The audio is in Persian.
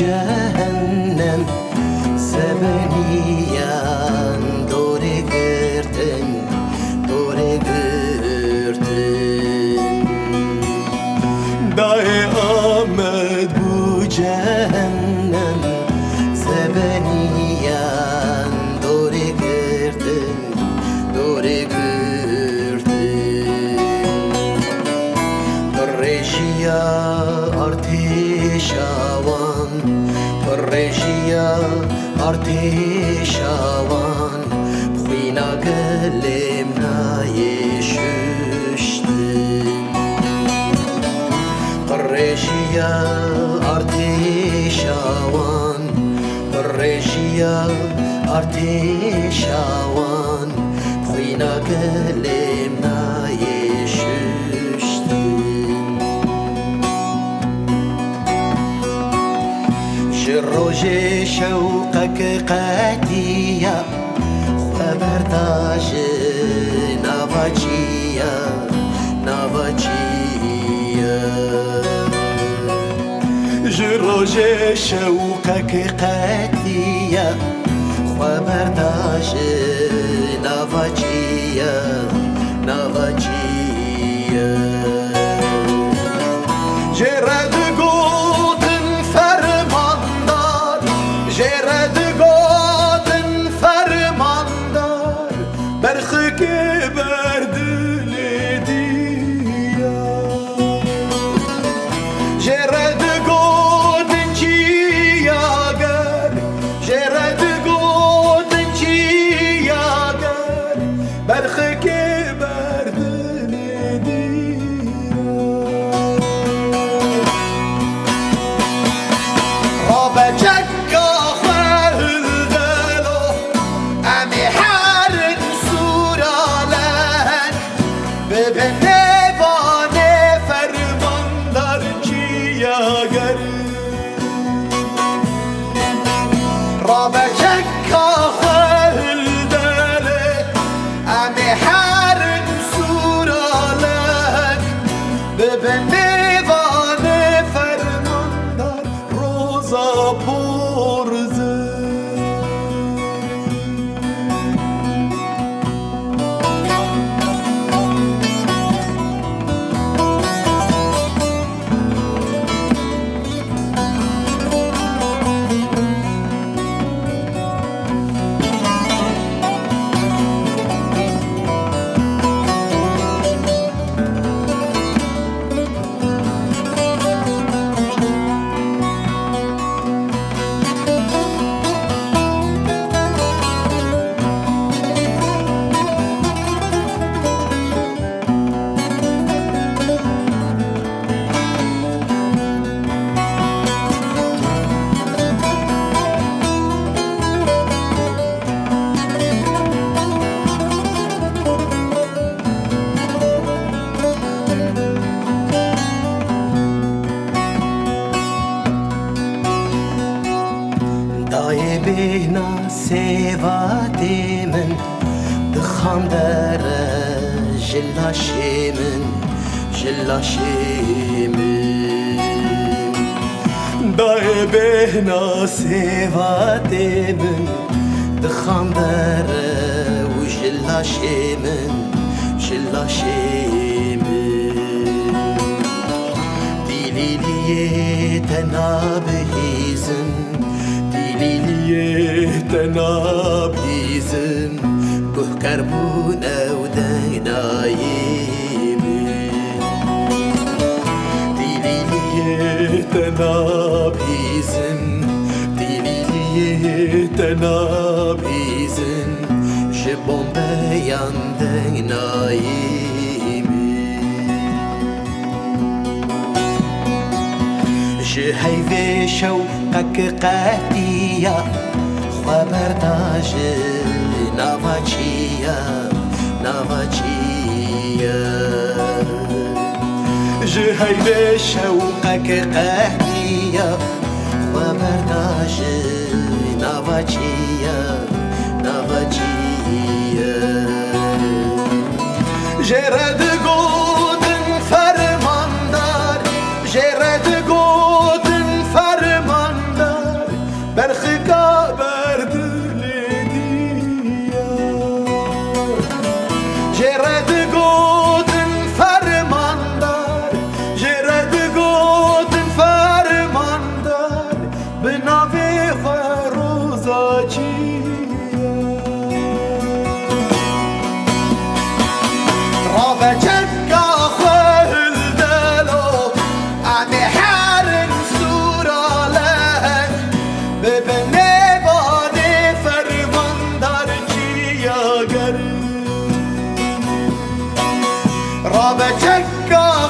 cehennem sebeniyan dore girtin dae Ahmet bu cehennem sebeniyan dore girtin Rejiya arteşavan Rejiya arteşavan Bxina gelim nayşüştin Rejiya arteşavan Rejiya arteşavan Bxina gelim nayşüştin روجي شوقك قاتية خبرتاج نافاتشية روجي شوقك قاتية خبرتاج نافاتشية جرد قوتن فرماندار جرد قوتن فرماندار برخك بردل ديا جرد قوتن چیاگر جرد قوتن چیاگر برخك بردل بچک آخر دلو امی هر سورالن به نوان فرماندار چیاگر را بچک آخر دلو امی هر سورالن به نوان فرماندار روزا پرزه دای بهنا سوادی من دخان در جلاشی من دای بهنا سوادی من دخان در و جلاشی من دیلیلیه تنابهیزن تنابيزم به كربون او دينايم ديليليه تنابيزم جبون بيان دينايم جهيفي شوقك قاتية خبرتاج نافاتشية جهيفي شوقك قاتية خبرتاج نافاتشية جرد قودن فرماندار جرد قودن فرماندار بچکا